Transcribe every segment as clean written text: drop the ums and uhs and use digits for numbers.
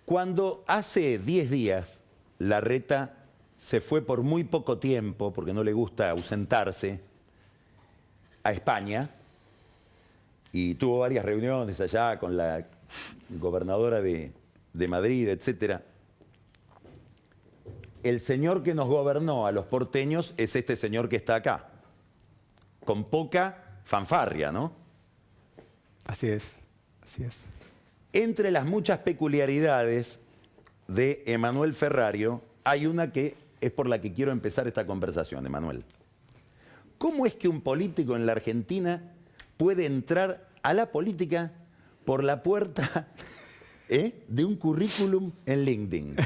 Cuando hace 10 días Larreta se fue por muy poco tiempo, porque no le gusta ausentarse, a España, y tuvo varias reuniones allá con la gobernadora de Madrid, etc. El señor que nos gobernó a los porteños es este señor que está acá, con poca fanfarria, ¿no? Así es, así es. Entre las muchas peculiaridades de Emanuel Ferrario, hay una que es por la que quiero empezar esta conversación, Emanuel. ¿Cómo es que un político en la Argentina puede entrar a la política por la puerta de un currículum en LinkedIn?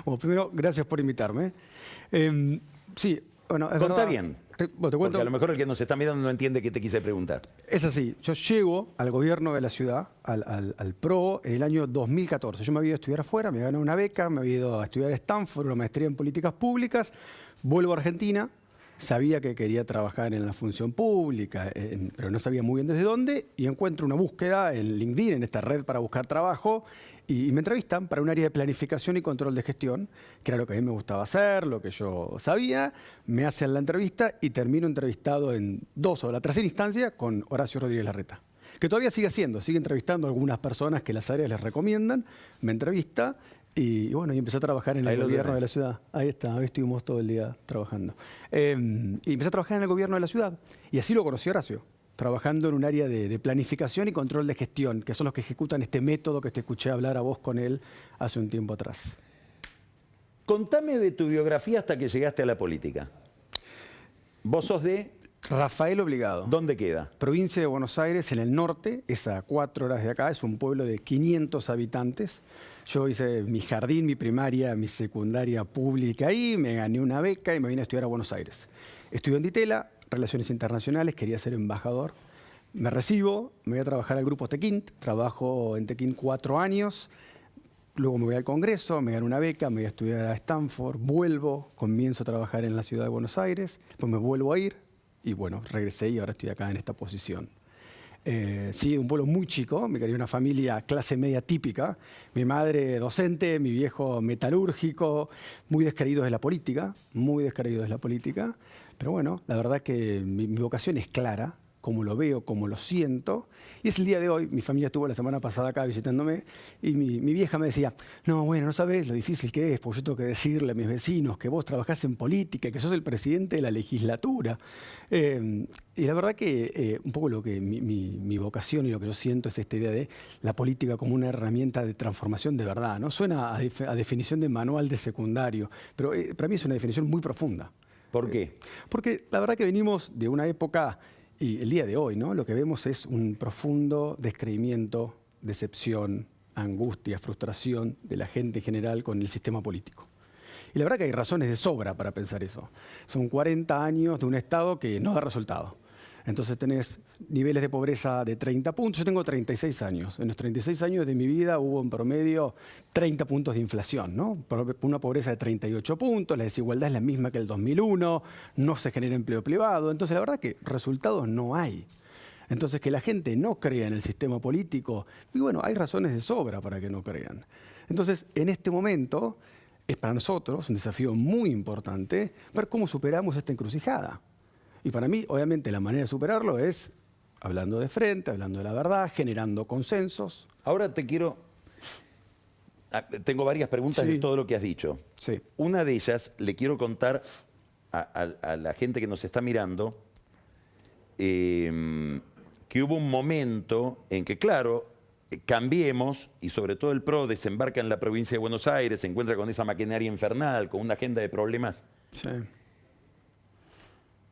Bueno, primero, gracias por invitarme. Sí, bueno, es Contá verdad. bien, Te cuento. porque a lo mejor el que nos está mirando no entiende qué te quise preguntar. Es así, yo llego al gobierno de la ciudad, al PRO, en el año 2014. Yo me había ido a estudiar afuera, me gané una beca, me había ido a estudiar a Stanford, una maestría en políticas públicas, vuelvo a Argentina, sabía que quería trabajar en la función pública, pero no sabía muy bien desde dónde, y encuentro una búsqueda en LinkedIn, en esta red para buscar trabajo, y me entrevistan para un área de planificación y control de gestión, que era lo que a mí me gustaba hacer, lo que yo sabía. Me hacen la entrevista y termino entrevistado en 2 o la tercera instancia con Horacio Rodríguez Larreta, que todavía sigue haciendo, sigue entrevistando a algunas personas que las áreas les recomiendan, me entrevista y bueno, y empecé a trabajar en el gobierno de la ciudad. Ahí está, hoy estuvimos todo el día trabajando. Y empecé a trabajar en el gobierno de la ciudad y así lo conocí a Horacio, trabajando en un área de planificación y control de gestión, que son los que ejecutan este método que te escuché hablar a vos con él hace un tiempo atrás. Contame de tu biografía hasta que llegaste a la política. Vos sos de... Rafael Obligado. ¿Dónde queda? Provincia de Buenos Aires, en el norte, es a 4 horas de acá, es un pueblo de 500 habitantes. Yo hice mi jardín, mi primaria, mi secundaria pública ahí, me gané una beca y me vine a estudiar a Buenos Aires. Estudié en Ditela, Relaciones Internacionales, quería ser embajador. Me recibo, me voy a trabajar al grupo Tequint, trabajo en Tequint 4 años, luego me voy al Congreso, me gano una beca, me voy a estudiar a Stanford, vuelvo, comienzo a trabajar en la ciudad de Buenos Aires, después me vuelvo a ir y bueno, regresé y ahora estoy acá en esta posición. Sí, un pueblo muy chico, me crié una familia clase media típica, mi madre docente, mi viejo metalúrgico, muy descreídos de la política, pero bueno, la verdad que mi vocación es clara, como lo veo, como lo siento, y es el día de hoy. Mi familia estuvo la semana pasada acá visitándome y mi vieja me decía, no, bueno, no sabés lo difícil que es, porque yo tengo que decirle a mis vecinos que vos trabajás en política, que sos el presidente de la legislatura. Y la verdad que un poco lo que mi vocación y lo que yo siento es esta idea de la política como una herramienta de transformación de verdad, ¿no? Suena a definición de manual de secundario, pero para mí es una definición muy profunda. ¿Por qué? Porque la verdad que venimos de una época, y el día de hoy, ¿no? Lo que vemos es un profundo descreimiento, decepción, angustia, frustración de la gente en general con el sistema político. Y la verdad que hay razones de sobra para pensar eso. Son 40 años de un Estado que no da resultado. Entonces tenés niveles de pobreza de 30 puntos. Yo tengo 36 años. En los 36 años de mi vida hubo en promedio 30 puntos de inflación, ¿no? Una pobreza de 38 puntos, la desigualdad es la misma que el 2001, no se genera empleo privado. Entonces la verdad que resultados no hay. Entonces que la gente no crea en el sistema político, y bueno, hay razones de sobra para que no crean. Entonces en este momento es para nosotros un desafío muy importante ver cómo superamos esta encrucijada. Y para mí, obviamente, la manera de superarlo es hablando de frente, hablando de la verdad, generando consensos. Ahora te quiero... Tengo varias preguntas de todo lo que has dicho. Sí. Una de ellas, le quiero contar a la gente que nos está mirando que hubo un momento en que, claro, Cambiemos, y sobre todo el PRO, desembarca en la provincia de Buenos Aires, se encuentra con esa maquinaria infernal, con una agenda de problemas. Sí.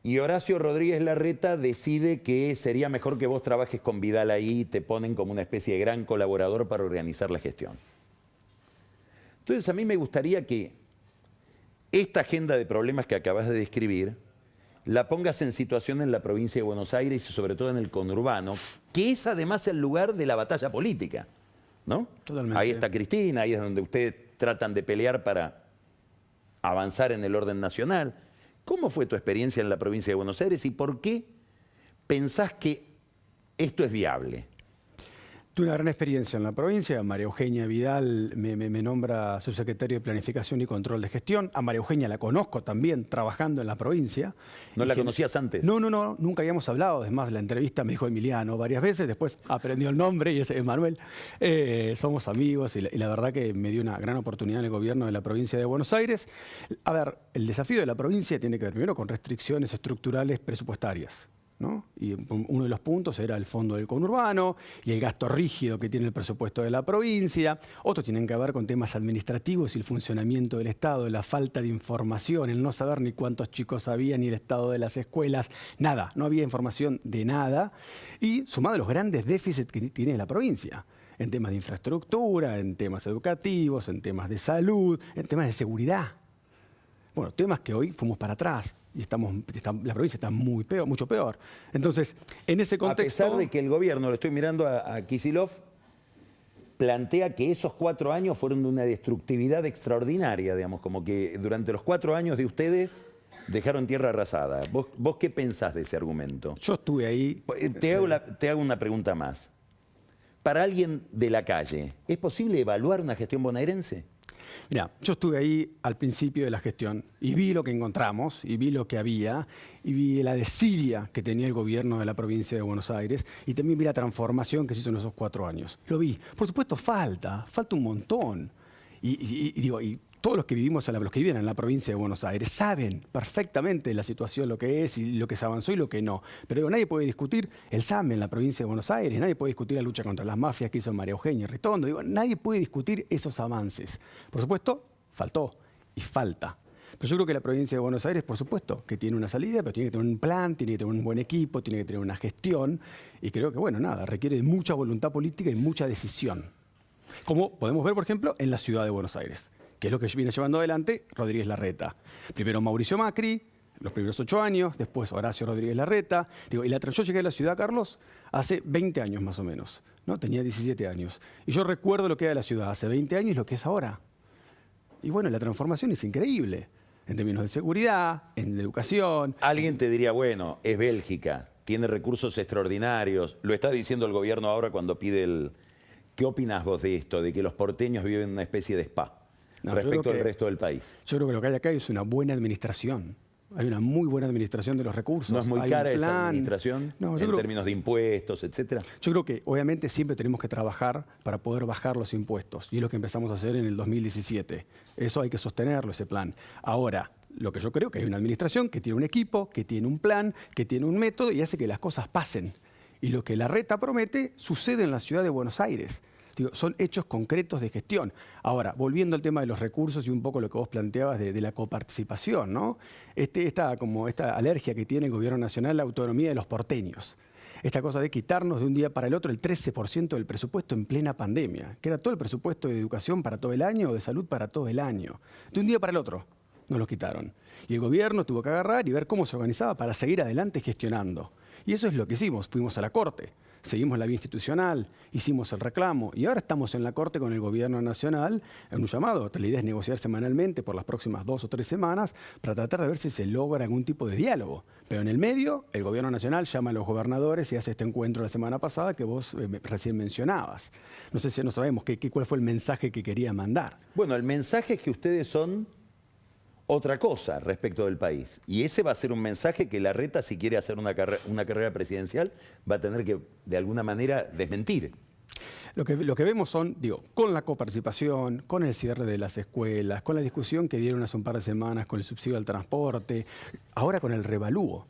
Y Horacio Rodríguez Larreta decide que sería mejor que vos trabajes con Vidal ahí y te ponen como una especie de gran colaborador para organizar la gestión. Entonces a mí me gustaría que esta agenda de problemas que acabas de describir la pongas en situación en la provincia de Buenos Aires y sobre todo en el conurbano, que es además el lugar de la batalla política, ¿no? Totalmente. Ahí está Cristina, ahí es donde ustedes tratan de pelear para avanzar en el orden nacional. ¿Cómo fue tu experiencia en la provincia de Buenos Aires y por qué pensás que esto es viable? Tuve una gran experiencia en la provincia. María Eugenia Vidal me nombra subsecretario de Planificación y Control de Gestión. A María Eugenia la conozco también trabajando en la provincia. ¿No la conocías antes? No, nunca habíamos hablado. Además, la entrevista me dijo Emiliano varias veces. Después aprendió el nombre y ese es Manuel. Somos amigos y la verdad que me dio una gran oportunidad en el gobierno de la provincia de Buenos Aires. A ver, el desafío de la provincia tiene que ver primero con restricciones estructurales presupuestarias, ¿no? Y uno de los puntos era el fondo del conurbano y el gasto rígido que tiene el presupuesto de la provincia. Otros tienen que ver con temas administrativos y el funcionamiento del Estado, la falta de información, el no saber ni cuántos chicos había, ni el estado de las escuelas, nada, no había información de nada. Y sumado a los grandes déficits que tiene la provincia, en temas de infraestructura, en temas educativos, en temas de salud, en temas de seguridad. Bueno, temas que hoy fuimos para atrás. Y la provincia está mucho peor. Entonces, en ese contexto... A pesar de que el gobierno, lo estoy mirando a Kicillof, plantea que esos 4 años fueron de una destructividad extraordinaria, digamos, como que durante los 4 años de ustedes dejaron tierra arrasada. ¿Vos qué pensás de ese argumento? Yo estuve ahí... Te hago una pregunta más. Para alguien de la calle, ¿es posible evaluar una gestión bonaerense? Mira, yo estuve ahí al principio de la gestión y vi lo que encontramos, y vi lo que había, y vi la desidia que tenía el gobierno de la provincia de Buenos Aires, y también vi la transformación que se hizo en esos 4 años. Lo vi. Por supuesto, falta un montón. Y todos los que vivimos, los que viven en la provincia de Buenos Aires, saben perfectamente la situación, lo que es y lo que se avanzó y lo que no. Pero digo, nadie puede discutir el SAME en la provincia de Buenos Aires, nadie puede discutir la lucha contra las mafias que hizo María Eugenia Ritondo. Digo, nadie puede discutir esos avances. Por supuesto, faltó y falta. Pero yo creo que la provincia de Buenos Aires, por supuesto, que tiene una salida, pero tiene que tener un plan, tiene que tener un buen equipo, tiene que tener una gestión. Y creo que, bueno, nada, requiere de mucha voluntad política y mucha decisión. Como podemos ver, por ejemplo, en la ciudad de Buenos Aires, que es lo que viene llevando adelante Rodríguez Larreta. Primero Mauricio Macri, los primeros 8 años, después Horacio Rodríguez Larreta. Yo llegué a la ciudad, Carlos, hace 20 años más o menos, ¿no? Tenía 17 años. Y yo recuerdo lo que era la ciudad hace 20 años y lo que es ahora. Y bueno, la transformación es increíble, en términos de seguridad, en educación. Alguien te diría, bueno, es Bélgica, tiene recursos extraordinarios. Lo está diciendo el gobierno ahora cuando pide el... ¿Qué opinás vos de esto, de que los porteños viven en una especie de spa? No, respecto al resto del país. Yo creo que lo que hay acá es una buena administración. Hay una muy buena administración de los recursos. ¿No es muy cara esa administración en términos de impuestos, etcétera? Yo creo que obviamente siempre tenemos que trabajar para poder bajar los impuestos. Y es lo que empezamos a hacer en el 2017. Eso hay que sostenerlo, ese plan. Ahora, lo que yo creo que hay una administración que tiene un equipo, que tiene un plan, que tiene un método y hace que las cosas pasen. Y lo que Larreta promete sucede en la ciudad de Buenos Aires. Digo, son hechos concretos de gestión. Ahora, volviendo al tema de los recursos y un poco lo que vos planteabas de la coparticipación, ¿no? Esta alergia que tiene el gobierno nacional a la autonomía de los porteños. Esta cosa de quitarnos de un día para el otro el 13% del presupuesto en plena pandemia, que era todo el presupuesto de educación para todo el año o de salud para todo el año. De un día para el otro nos lo quitaron. Y el gobierno tuvo que agarrar y ver cómo se organizaba para seguir adelante gestionando. Y eso es lo que hicimos. Fuimos a la Corte. Seguimos la vía institucional, hicimos el reclamo y ahora estamos en la Corte con el Gobierno Nacional en un llamado. La idea es negociar semanalmente por las próximas 2 o 3 semanas para tratar de ver si se logra algún tipo de diálogo. Pero en el medio, el Gobierno Nacional llama a los gobernadores y hace este encuentro la semana pasada que vos recién mencionabas. No sé si no sabemos cuál fue el mensaje que quería mandar. Bueno, el mensaje es que ustedes son otra cosa respecto del país. Y ese va a ser un mensaje que Larreta, si quiere hacer una carrera presidencial, va a tener que, de alguna manera, desmentir. Lo que vemos son, con la coparticipación, con el cierre de las escuelas, con la discusión que dieron hace un par de semanas con el subsidio al transporte, ahora con el revalúo.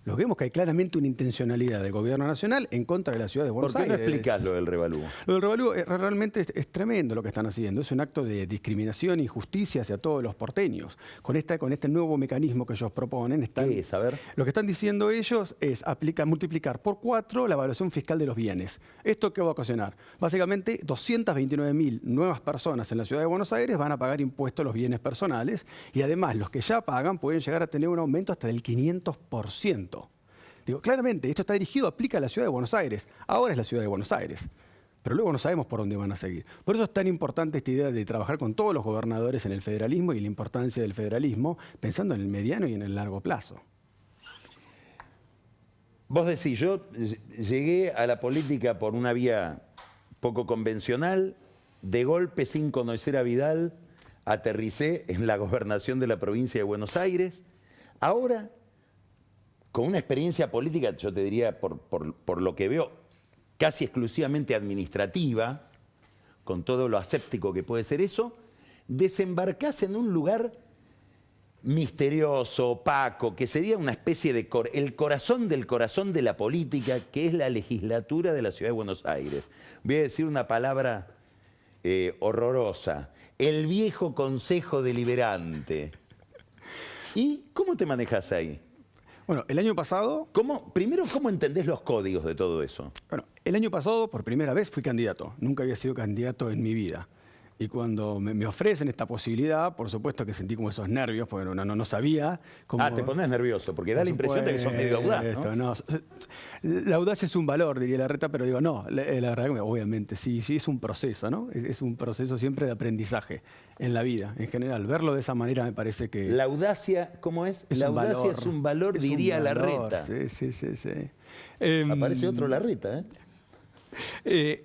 Lo vemos que hay claramente una intencionalidad del gobierno nacional en contra de la ciudad de Buenos Aires. ¿Por qué no explicás lo del revalúo? Lo del revalúo realmente es tremendo lo que están haciendo. Es un acto de discriminación y injusticia hacia todos los porteños. Con este nuevo mecanismo que ellos proponen, ¿qué es? A ver. Lo que están diciendo ellos es multiplicar por 4 la evaluación fiscal de los bienes. ¿Esto qué va a ocasionar? Básicamente, 229.000 nuevas personas en la ciudad de Buenos Aires van a pagar impuestos a los bienes personales y además los que ya pagan pueden llegar a tener un aumento hasta del 500%. Claramente, esto está dirigido, aplica a la ciudad de Buenos Aires. Ahora es la ciudad de Buenos Aires. Pero luego no sabemos por dónde van a seguir. Por eso es tan importante esta idea de trabajar con todos los gobernadores en el federalismo y la importancia del federalismo, pensando en el mediano y en el largo plazo. Vos decís, yo llegué a la política por una vía poco convencional, de golpe, sin conocer a Vidal, aterricé en la gobernación de la provincia de Buenos Aires. Ahora, con una experiencia política, yo te diría, por lo que veo, casi exclusivamente administrativa, con todo lo aséptico que puede ser eso, desembarcás en un lugar misterioso, opaco, que sería una especie de el corazón del corazón de la política, que es la legislatura de la Ciudad de Buenos Aires. Voy a decir una palabra horrorosa. El viejo Consejo Deliberante. ¿Y cómo te manejas ahí? Bueno, el año pasado... Primero, ¿cómo entendés los códigos de todo eso? Bueno, el año pasado, por primera vez, fui candidato. Nunca había sido candidato en mi vida. Y cuando me ofrecen esta posibilidad, por supuesto que sentí como esos nervios, porque no sabía cómo... Te pones nervioso, porque da la impresión de que sos medio audaz, ¿no? La audacia es un valor, diría Larreta, pero digo, no, la verdad que obviamente sí es un proceso, ¿no? Es un proceso siempre de aprendizaje en la vida, en general. Verlo de esa manera me parece que... La audacia, ¿cómo es? La audacia es un valor, diría Larreta. Sí. Aparece otro Larreta, ¿eh?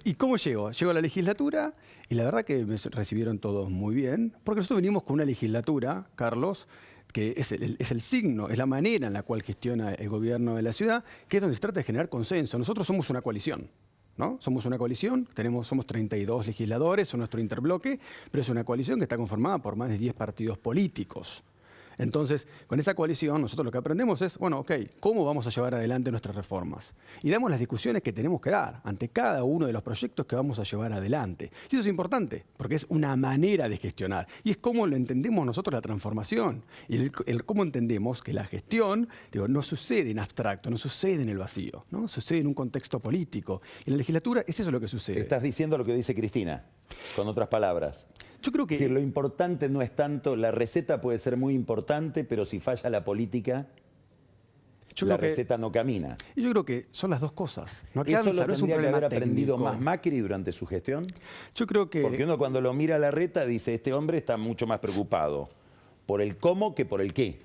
¿Y cómo llegó? Llegó a la legislatura y la verdad que me recibieron todos muy bien, porque nosotros venimos con una legislatura, Carlos, que es el signo, es la manera en la cual gestiona el gobierno de la ciudad, que es donde se trata de generar consenso. Nosotros somos una coalición, ¿no? Somos una coalición, somos 32 legisladores, son nuestro interbloque, pero es una coalición que está conformada por más de 10 partidos políticos. Entonces, con esa coalición, nosotros lo que aprendemos es, bueno, ok, ¿cómo vamos a llevar adelante nuestras reformas? Y damos las discusiones que tenemos que dar ante cada uno de los proyectos que vamos a llevar adelante. Y eso es importante, porque es una manera de gestionar. Y es cómo lo entendemos nosotros la transformación. Y el cómo entendemos que la gestión, no sucede en abstracto, no sucede en el vacío, ¿no? Sucede en un contexto político. Y en la legislatura es eso lo que sucede. Estás diciendo lo que dice Cristina, con otras palabras. Yo creo que... Es decir, lo importante no es tanto, la receta puede ser muy importante, pero si falla la política, la receta no camina. Yo creo que son las dos cosas. No ¿Eso lo no es un tendría que haber problema aprendido técnico. más Macri durante su gestión? Yo creo que... Porque uno cuando lo mira a Larreta dice, este hombre está mucho más preocupado por el cómo que por el qué.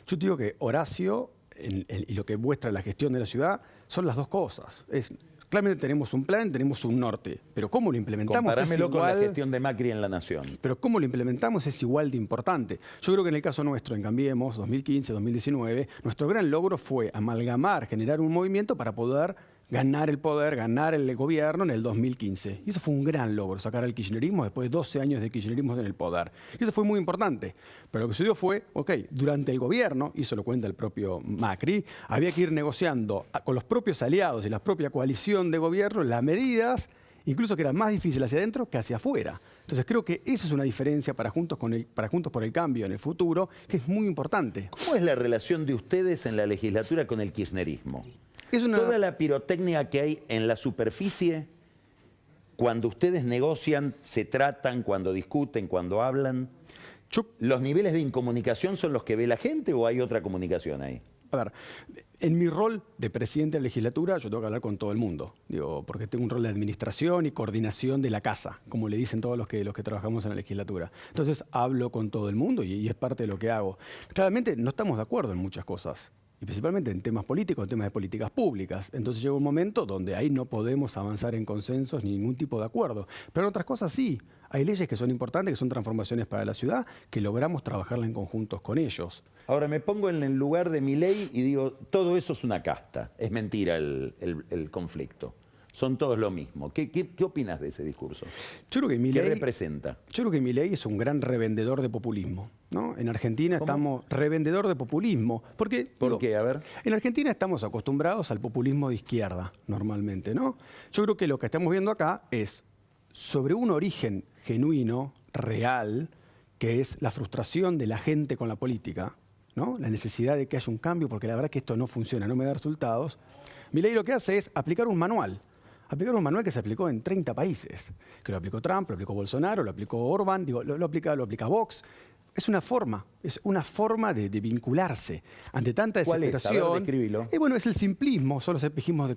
Yo te digo que Horacio y lo que muestra la gestión de la ciudad son las dos cosas. Claramente tenemos un plan, tenemos un norte, pero cómo lo implementamos es igual... con la gestión de Macri en La Nación. Pero cómo lo implementamos es igual de importante. Yo creo que en el caso nuestro, en Cambiemos, 2015, 2019, nuestro gran logro fue amalgamar, generar un movimiento para poder ganar el poder, ganar el gobierno en el 2015. Y eso fue un gran logro, sacar al kirchnerismo después de 12 años de kirchnerismo en el poder. Y eso fue muy importante. Pero lo que sucedió fue, ok, durante el gobierno, y eso lo cuenta el propio Macri, había que ir negociando con los propios aliados y la propia coalición de gobierno las medidas, incluso que eran más difíciles hacia adentro que hacia afuera. Entonces creo que eso es una diferencia para Juntos por el Cambio en el futuro, que es muy importante. ¿Cómo es la relación de ustedes en la legislatura con el kirchnerismo? Toda la pirotecnia que hay en la superficie, cuando ustedes negocian, se tratan, cuando discuten, cuando hablan, ¿los niveles de incomunicación son los que ve la gente o hay otra comunicación ahí? A ver, en mi rol de presidente de la legislatura, yo tengo que hablar con todo el mundo, porque tengo un rol de administración y coordinación de la casa, como le dicen todos los que trabajamos en la legislatura. Entonces hablo con todo el mundo y es parte de lo que hago. Claramente no estamos de acuerdo en muchas cosas, y principalmente en temas políticos, en temas de políticas públicas. Entonces llega un momento donde ahí no podemos avanzar en consensos ni ningún tipo de acuerdo. Pero en otras cosas sí. Hay leyes que son importantes, que son transformaciones para la ciudad, que logramos trabajarla en conjuntos con ellos. Ahora me pongo en el lugar de Milei y digo, todo eso es una casta. Es mentira el conflicto. Son todos lo mismo. ¿Qué opinas de ese discurso? Yo creo que Milei, ¿qué representa? Yo creo que Milei es un gran revendedor de populismo, ¿no? En Argentina estamos revendedor de populismo. ¿Por qué? A ver. En Argentina estamos acostumbrados al populismo de izquierda, normalmente, ¿no? Yo creo que lo que estamos viendo acá es sobre un origen genuino, real, que es la frustración de la gente con la política, ¿no? La necesidad de que haya un cambio, porque la verdad es que esto no funciona, no me da resultados. Milei lo que hace es aplicar un manual. Aplicar un manual que se aplicó en 30 países. Que lo aplicó Trump, lo aplicó Bolsonaro, lo aplicó Orbán, lo aplica Vox. Es una forma de vincularse ante tanta desesperación. ¿Cuál es? A ver, describilo. Bueno, es el simplismo, son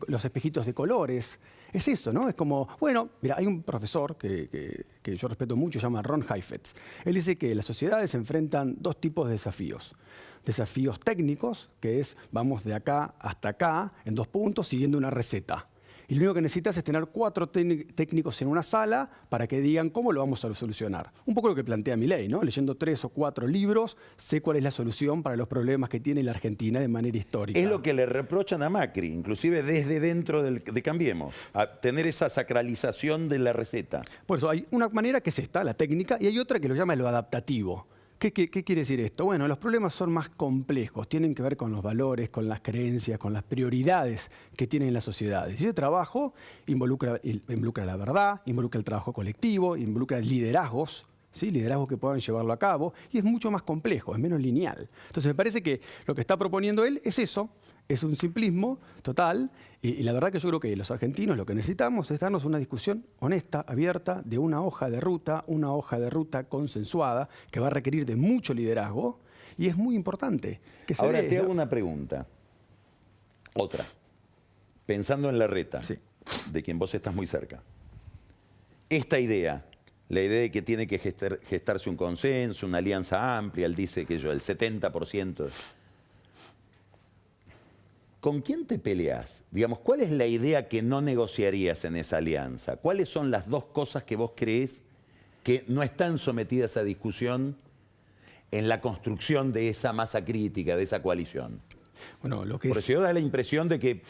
los espejitos de colores. Es eso, ¿no? Es como, bueno, mira, hay un profesor que yo respeto mucho, se llama Ron Heifetz. Él dice que las sociedades enfrentan dos tipos de desafíos. Desafíos técnicos, que es vamos de acá hasta acá, en 2 puntos, siguiendo una receta. Y Y lo único que necesitas es tener 4 técnicos en una sala para que digan cómo lo vamos a solucionar. Un poco lo que plantea Milei, ¿no? Leyendo 3 o 4 libros, sé cuál es la solución para los problemas que tiene la Argentina de manera histórica. Es lo que le reprochan a Macri, inclusive desde dentro de Cambiemos, a tener esa sacralización de la receta. Por eso hay una manera que es esta, la técnica, y hay otra que lo llama lo adaptativo. ¿Qué quiere decir esto? Bueno, los problemas son más complejos, tienen que ver con los valores, con las creencias, con las prioridades que tienen las sociedades. Y ese trabajo involucra la verdad, involucra el trabajo colectivo, involucra liderazgos, ¿sí? Liderazgos que puedan llevarlo a cabo, y es mucho más complejo, es menos lineal. Entonces me parece que lo que está proponiendo él es eso, es un simplismo total, y la verdad que yo creo que los argentinos lo que necesitamos es darnos una discusión honesta, abierta, de una hoja de ruta consensuada, que va a requerir de mucho liderazgo, y es muy importante que se Ahora dé, te hago ¿no? una pregunta, otra, pensando en Larreta, Sí. de quien vos estás muy cerca. Esta idea, la idea de que tiene que gestarse un consenso, una alianza amplia, él dice que el 70%. ¿Con quién te peleás? Digamos, ¿cuál es la idea que no negociarías en esa alianza? ¿Cuáles son las 2 cosas que vos creés que no están sometidas a discusión en la construcción de esa masa crítica, de esa coalición? Bueno, lo que Porque es... si da la impresión de que,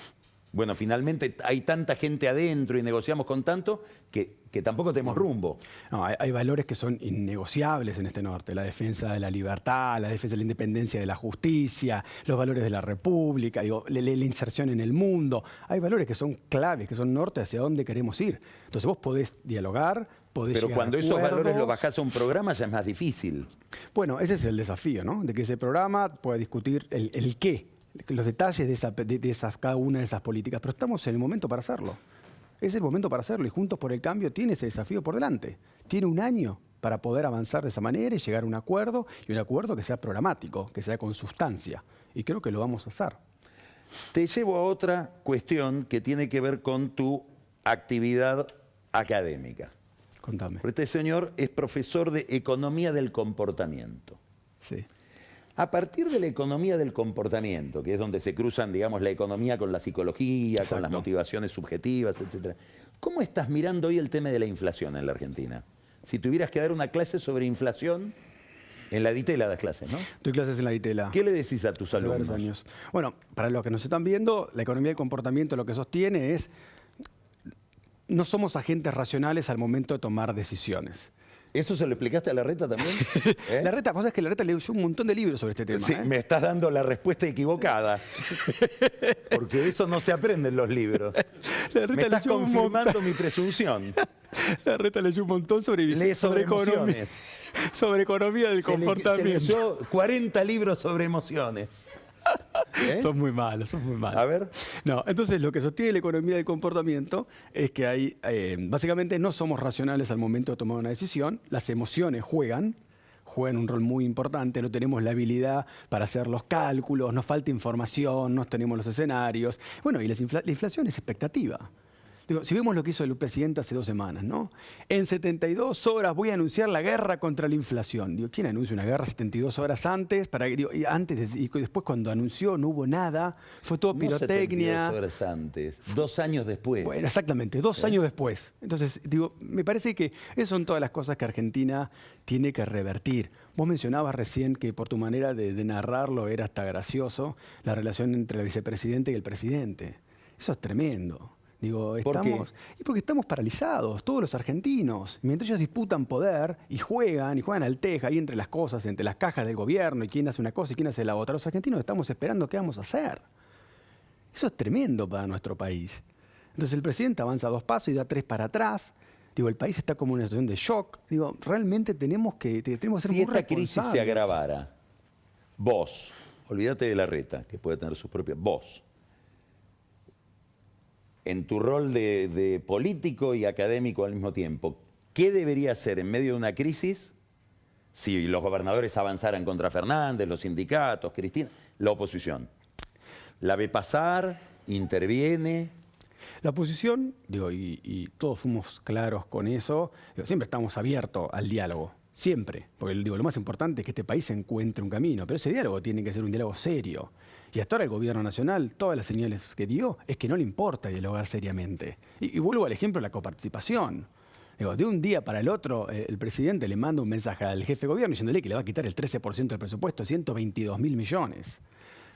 bueno, finalmente hay tanta gente adentro y negociamos con tanto que tampoco tenemos rumbo. No, hay valores que son innegociables en este norte. La defensa de la libertad, la defensa de la independencia de la justicia, los valores de la república, digo, la inserción en el mundo. Hay valores que son claves, que son norte hacia dónde queremos ir. Entonces vos podés dialogar, podés Pero llegar a cuando esos valores acuerdos. los bajás a un programa ya es más difícil. Bueno, ese es el desafío, ¿no? De que ese programa pueda discutir el qué, los detalles de cada una de esas políticas. Pero estamos en el momento para hacerlo. Es el momento para hacerlo, y Juntos por el Cambio tiene ese desafío por delante. Tiene un año para poder avanzar de esa manera y llegar a un acuerdo, y un acuerdo que sea programático, que sea con sustancia. Y creo que lo vamos a hacer. Te llevo a otra cuestión que tiene que ver con tu actividad académica. Contame. Porque este señor es profesor de Economía del Comportamiento. Sí. A partir de la economía del comportamiento, que es donde se cruzan, digamos, la economía con la psicología, con las Exacto. motivaciones subjetivas, etc. ¿Cómo estás mirando hoy el tema de la inflación en la Argentina? Si tuvieras que dar una clase sobre inflación, en la DITELA das clases, ¿no? Doy clases en la DITELA. ¿Qué le decís a tus Hace varios alumnos? años. Bueno, para los que nos están viendo, la economía del comportamiento lo que sostiene es: no somos agentes racionales al momento de tomar decisiones. ¿Eso se lo explicaste a Larreta también? ¿Eh? Larreta, vos sabés que Larreta leyó un montón de libros sobre este tema. Sí, ¿eh? me estás dando la respuesta equivocada. Porque eso no se aprende en los libros. Larreta Me estás leyó un confirmando mi presunción. Larreta leyó un montón Lee sobre economía, emociones. sobre economía del Se comportamiento. leyó 40 libros sobre emociones. ¿Eh? Son muy malos, son muy malos. A ver. No, entonces lo que sostiene la economía del comportamiento es que hay, básicamente no somos racionales al momento de tomar una decisión, las emociones juegan un rol muy importante, no tenemos la habilidad para hacer los cálculos, nos falta información, no tenemos los escenarios. Bueno, y la inflación es expectativa. Digo, si vemos lo que hizo el presidente hace 2 semanas, ¿no? En 72 horas voy a anunciar la guerra contra la inflación. Digo, ¿quién anuncia una guerra 72 horas antes? Y después cuando anunció no hubo nada, fue todo pirotecnia. No 72 horas antes, 2 años después. Bueno, exactamente, 2 años después. Entonces, digo, me parece que esas son todas las cosas que Argentina tiene que revertir. Vos mencionabas recién que por tu manera de narrarlo era hasta gracioso la relación entre el vicepresidente y el presidente. Eso es tremendo. Digo, ¿Por qué? Y porque estamos paralizados, todos los argentinos. Mientras ellos disputan poder y juegan al teja ahí entre las cosas, entre las cajas del gobierno, y quién hace una cosa y quién hace la otra, los argentinos estamos esperando qué vamos a hacer. Eso es tremendo para nuestro país. Entonces el presidente avanza 2 pasos y da 3 para atrás. Digo, el país está como en una situación de shock. Digo, realmente tenemos que ser Si muy esta crisis se responsables. agravara, vos, olvídate de Larreta, que puede tener sus propias, vos, en tu rol de político y académico al mismo tiempo, ¿qué debería hacer en medio de una crisis si los gobernadores avanzaran contra Fernández, los sindicatos, Cristina, la oposición? ¿La ve pasar? ¿Interviene? La oposición, digo, y todos fuimos claros con eso, digo, siempre estamos abiertos al diálogo. siempre, porque digo, lo más importante es que este país encuentre un camino, pero ese diálogo tiene que ser un diálogo serio. Y hasta ahora el gobierno nacional, todas las señales que dio, es que no le importa dialogar seriamente. Y vuelvo al ejemplo de la coparticipación. Digo, de un día para el otro, el presidente le manda un mensaje al jefe de gobierno diciéndole que le va a quitar el 13% del presupuesto, 122.000 millones.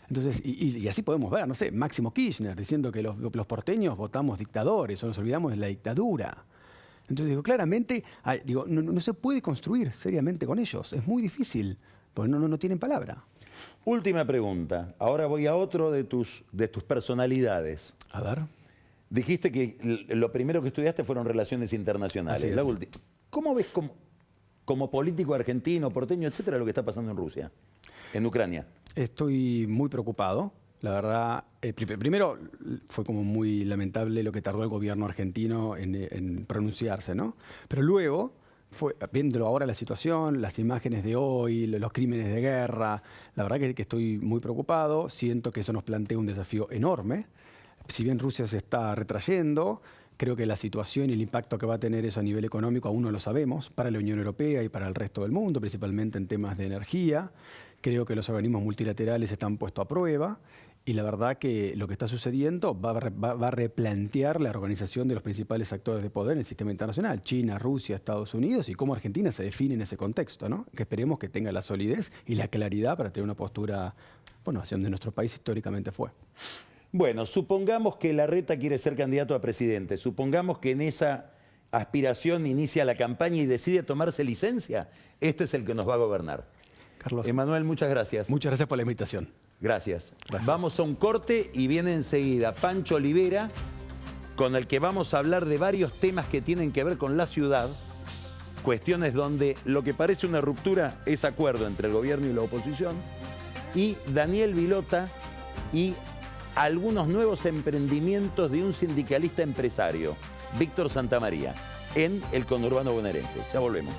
Entonces, y así podemos ver, no sé, Máximo Kirchner diciendo que los porteños votamos dictadores o nos olvidamos de la dictadura. Entonces, digo, claramente, no se puede construir seriamente con ellos. Es muy difícil, porque no tienen palabra. Última pregunta. Ahora voy a otro de tus personalidades. A ver. Dijiste que lo primero que estudiaste fueron relaciones internacionales. Así es. La última. ¿Cómo ves como político argentino, porteño, etcétera, lo que está pasando en Rusia, en Ucrania? Estoy muy preocupado. La verdad, primero fue como muy lamentable lo que tardó el gobierno argentino en pronunciarse, ¿no? Pero luego, viéndolo ahora la situación, las imágenes de hoy, los crímenes de guerra, la verdad que estoy muy preocupado. Siento que eso nos plantea un desafío enorme. Si bien Rusia se está retrayendo, creo que la situación y el impacto que va a tener eso a nivel económico aún no lo sabemos para la Unión Europea y para el resto del mundo, principalmente en temas de energía. Creo que los organismos multilaterales están puestos a prueba y la verdad que lo que está sucediendo va a replantear la organización de los principales actores de poder en el sistema internacional, China, Rusia, Estados Unidos, y cómo Argentina se define en ese contexto, ¿no? Que esperemos que tenga la solidez y la claridad para tener una postura, bueno, hacia donde nuestro país históricamente fue. Bueno, supongamos que Larreta quiere ser candidato a presidente. Supongamos que en esa aspiración inicia la campaña y decide tomarse licencia. Este es el que nos va a gobernar. Carlos. Emanuel, muchas gracias. Muchas gracias por la invitación. Gracias. Vamos a un corte y viene enseguida Pancho Olivera, con el que vamos a hablar de varios temas que tienen que ver con la ciudad, cuestiones donde lo que parece una ruptura es acuerdo entre el gobierno y la oposición, y Daniel Vilota y algunos nuevos emprendimientos de un sindicalista empresario, Víctor Santamaría, en el conurbano bonaerense. Ya volvemos.